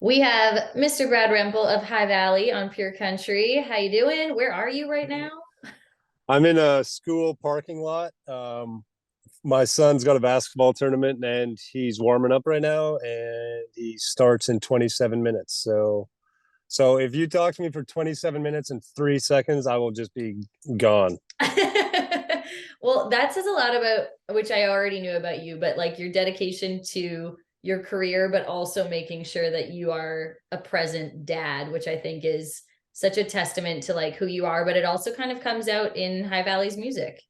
We have Mr. Brad Rempel of High Valley on Pure Country. How you doing? Where are you right now? I'm in a school parking lot. My son's got a basketball tournament and he's warming up right now and he starts in 27 minutes. So if you talk to me for 27 minutes and 3 seconds, I will just be gone. Well, that says a lot about, which I already knew about you, but like your dedication to your career, but also making sure that you are a present dad, which I think is such a testament to like who you are, but it also kind of comes out in High Valley's music.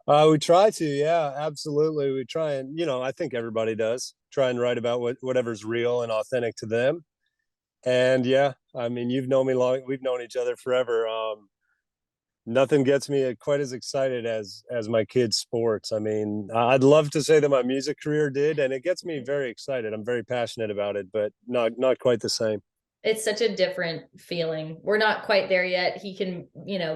We try to, yeah, absolutely. We try and, I think everybody does try and write about whatever's real and authentic to them. And yeah, I mean, you've known me long, we've known each other forever. Nothing gets me quite as excited as my kids' sports. I mean, I'd love to say that my music career did, and it gets me very excited. I'm very passionate about it, but not quite the same. It's such a different feeling. We're not quite there yet. He can,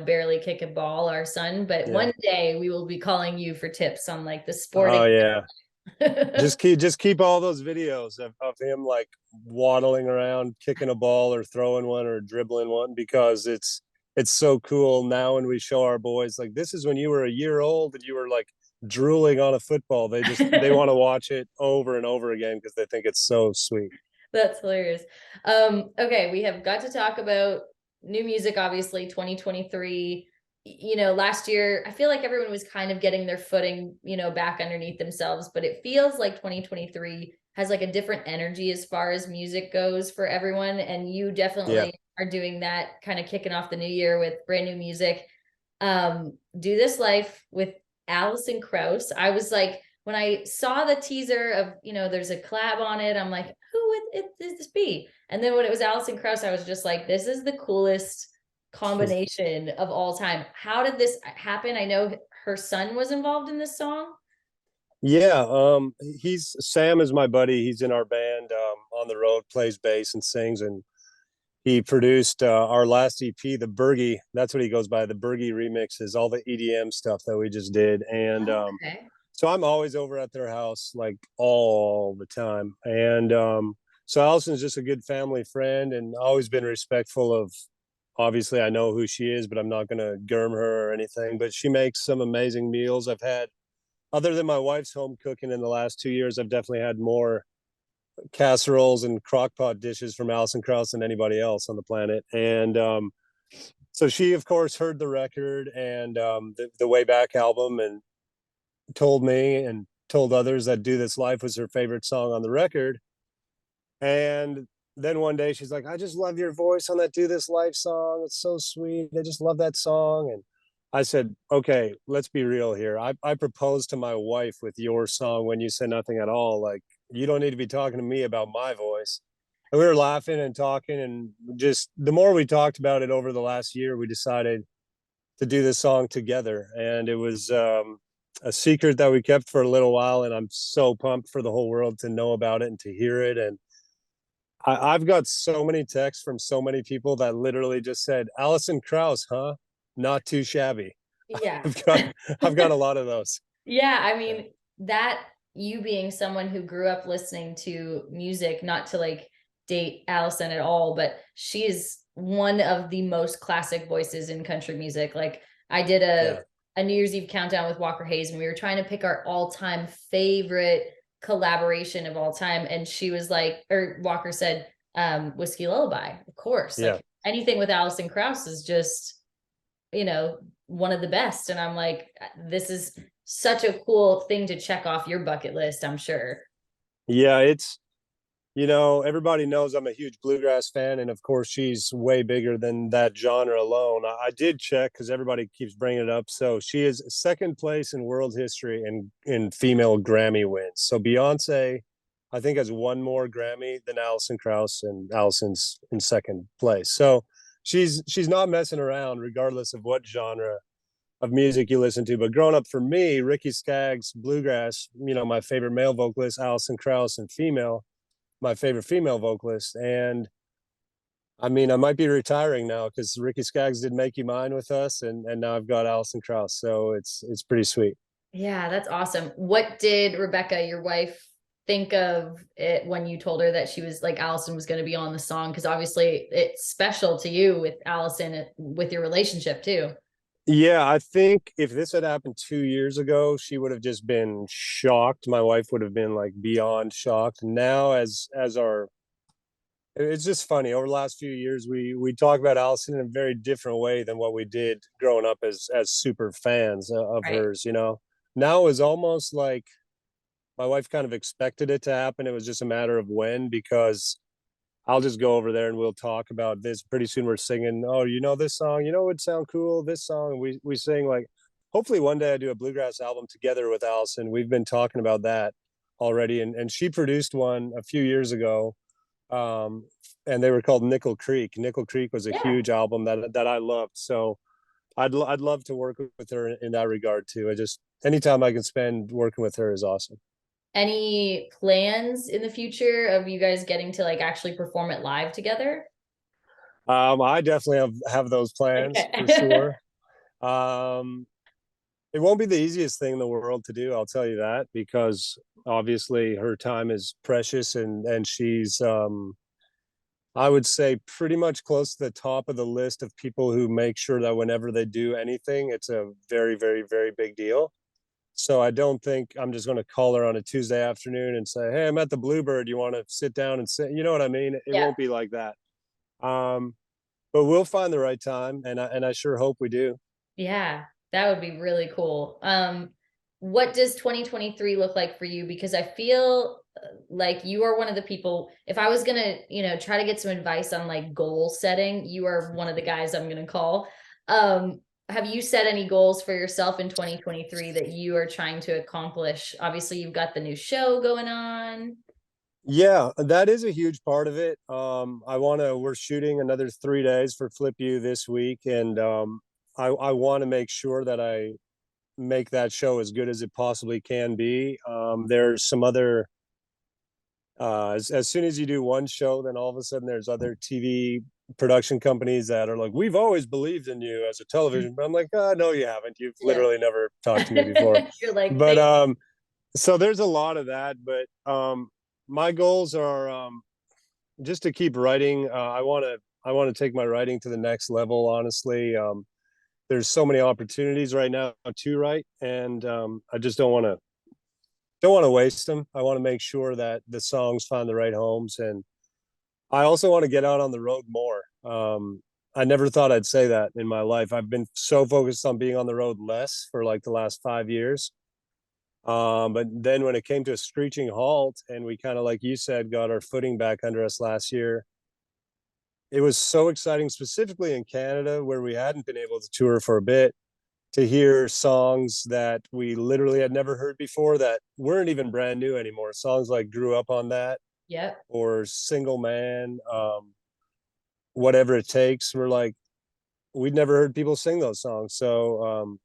barely kick a ball, our son, but Yeah. one day we will be calling you for tips on like the sporting. Oh yeah. Just keep all those videos of him like waddling around, kicking a ball or throwing one or dribbling one because it's so cool now when we show our boys like this is when you were a year old and you were like drooling on a football. They want to watch it over and over again because they think it's so sweet. That's hilarious. Okay, we have got to talk about new music, obviously, 2023. Last year, I feel like everyone was kind of getting their footing, back underneath themselves, but it feels like 2023 has like a different energy as far as music goes for everyone. And you Yeah. definitely are doing that, kind of kicking off the new year with brand new music. Do This Life with Alison Krauss. I was like, when I saw the teaser of, there's a collab on it, I'm like, who would this be? And then when it was Alison Krauss, I was just like, this is the coolest combination of all time. How did this happen? I know her son was involved in this song. Yeah, he's Sam is my buddy. He's in our band, on the road, plays bass and sings, and he produced our last EP, the Bergie. That's what he goes by, the Bergie remixes, all the EDM stuff that we just did. And Oh, okay. so I'm always over at their house like all the time. And so Allison's just a good family friend and always been respectful of. Obviously, I know who she is, but I'm not going to germ her or anything. But she makes some amazing meals. I've had, other than my wife's home cooking in the last 2 years, I've definitely had more casseroles and crock pot dishes from Alison Krauss than anybody else on the planet. And so she, of course, heard the record and the Way Back album and told me and told others that Do This Life was her favorite song on the record. And then one day she's like, I just love your voice on that Do This Life song. It's so sweet. I just love that song. And I said, okay, let's be real here. I proposed to my wife with your song When You Say Nothing at All. Like, you don't need to be talking to me about my voice. And we were laughing and talking. And just the more we talked about it over the last year, we decided to do this song together. And it was a secret that we kept for a little while. And I'm so pumped for the whole world to know about it and to hear it. And I've got so many texts from so many people that literally just said, Alison Krauss, huh? Not too shabby. Yeah. I've got I've got a lot of those. Yeah, I Yeah. mean, that you being someone who grew up listening to music, not to like date Allison at all, but she is one of the most classic voices in country music. Like I did Yeah. a New Year's Eve countdown with Walker Hayes, and we were trying to pick our all-time favorite collaboration of all time. And she was like, or Walker said, Whiskey Lullaby, of course. Yeah. Like anything with Alison Krauss is just, one of the best. And I'm like, this is such a cool thing to check off your bucket list, I'm sure. Yeah, everybody knows I'm a huge bluegrass fan, and of course, she's way bigger than that genre alone. I did check because everybody keeps bringing it up. So she is second place in world history in female Grammy wins. So Beyonce, I think, has one more Grammy than Alison Krauss, and Allison's in second place. So she's not messing around, regardless of what genre of music you listen to. But growing up for me, Ricky Skaggs, bluegrass, my favorite male vocalist, Alison Krauss, and female, my favorite female vocalist. And I mean, I might be retiring now because Ricky Skaggs did Make You Mine with us, and now I've got Alison Krauss. So it's pretty sweet. Yeah, that's awesome. What did Rebecca, your wife, think of it when you told her that she was like Alison was going to be on the song? Because obviously it's special to you with Alison, with your relationship too. Yeah, I think if this had happened 2 years ago, she would have just been shocked. My wife would have been like beyond shocked. Now, as our it's just funny. Over the last few years, we talk about Allison in a very different way than what we did growing up as super fans of Right. hers. You know, now is almost like my wife kind of expected it to happen. It was just a matter of when, because I'll just go over there and we'll talk about this. Pretty soon we're singing, oh, you know this song, you know it would sound cool, this song. We sing like hopefully one day I do a bluegrass album together with Allison. We've been talking about that already. And she produced one a few years ago. Um, and they were called Nickel Creek. Nickel Creek was a Yeah. huge album that I loved. So I'd love to work with her in that regard too. I just anytime I can spend working with her is awesome. Any plans in the future of you guys getting to like actually perform it live together? I definitely have those plans for Okay. sure. Um, it won't be the easiest thing in the world to do, I'll tell you that, because obviously her time is precious and she's I would say pretty much close to the top of the list of people who make sure that whenever they do anything, it's a very, very, very big deal. So I don't think I'm just going to call her on a Tuesday afternoon and say, "Hey, I'm at the Bluebird. You want to sit down and sit?" You know what I mean? It Yeah. won't be like that. Um, but we'll find the right time, and I sure hope we do. Yeah, that would be really cool. What does 2023 look like for you? Because I feel like you are one of the people, if I was gonna, try to get some advice on like goal setting, you are one of the guys I'm gonna call. Have you set any goals for yourself in 2023 that you are trying to accomplish? Obviously, you've got the new show going on. Yeah, that is a huge part of it. We're shooting another 3 days for Flip You this week, and I want to make sure that I make that show as good as it possibly can be. There's some other, as soon as you do one show, then all of a sudden there's other TV production companies that are like, we've always believed in you as a television. But I'm like, no, you haven't. You've Yeah. literally never talked to me before. You're like, But thank so there's a lot of that. But my goals are just to keep writing. I want to take my writing to the next level. Honestly, there's so many opportunities right now to write, and I just don't want to waste them. I want to make sure that the songs find the right homes, and I also want to get out on the road more. I never thought I'd say that in my life. I've been so focused on being on the road less for like the last 5 years. But then when it came to a screeching halt, and we kind of, like you said, got our footing back under us last year, it was so exciting, specifically in Canada, where we hadn't been able to tour for a bit, to hear songs that we literally had never heard before that weren't even brand new anymore. Songs like Grew Up on That Yep. or Single Man, Whatever It Takes. We're like, we'd never heard people sing those songs. So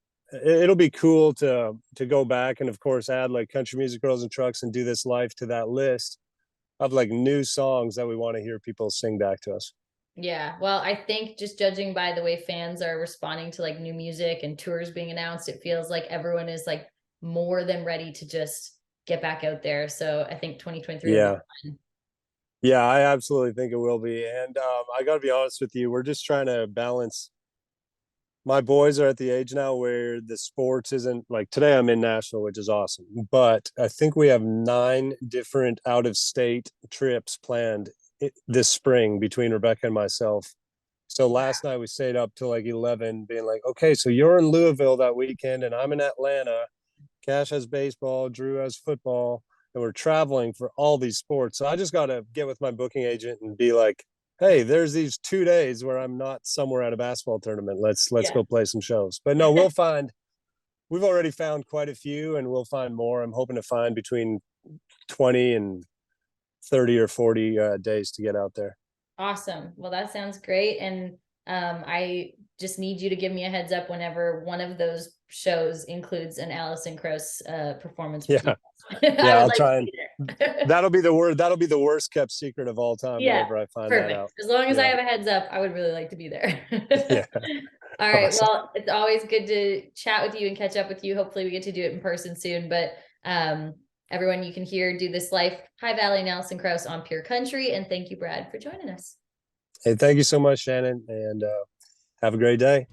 it'll be cool to go back and of course add like Country Music Girls and Trucks and Do This Life to that list of like new songs that we want to hear people sing back to us. Yeah. Well, I think just judging by the way fans are responding to like new music and tours being announced, it feels like everyone is like more than ready to just get back out there. So I think 2023 will be Yeah. fun. Yeah, I absolutely think it will be. And I got to be honest with you, we're just trying to balance. My boys are at the age now where the sports isn't like today. I'm in Nashville, which is awesome. But I think we have 9 different out of state trips planned this spring between Rebecca and myself. So last night we stayed up till like 11, being like, okay, so you're in Louisville that weekend and I'm in Atlanta. Cash has baseball, Drew has football, and we're traveling for all these sports. So I just got to get with my booking agent and be like, hey, there's these 2 days where I'm not somewhere at a basketball tournament. Let's Yeah. go play some shows. But no, we'll find. We've already found quite a few, and we'll find more. I'm hoping to find between 20 and 30 or 40 days to get out there. Awesome. Well, that sounds great. And I just need you to give me a heads up whenever one of those shows includes an Alison Krauss performance with you. Yeah, I yeah. would I'll like to try and be there. that'll be the word. That'll be the worst kept secret of all time. Yeah, Whenever I find that perfect. out. As long as I Yeah, have a heads up, I would really like to be there. yeah. All right. Awesome. Well, it's always good to chat with you and catch up with you. Hopefully we get to do it in person soon. But everyone, you can hear Do This Life, High Valley and Alison Krauss on Pure Country. And thank you, Brad, for joining us. Hey, thank you so much, Shannon, and have a great day.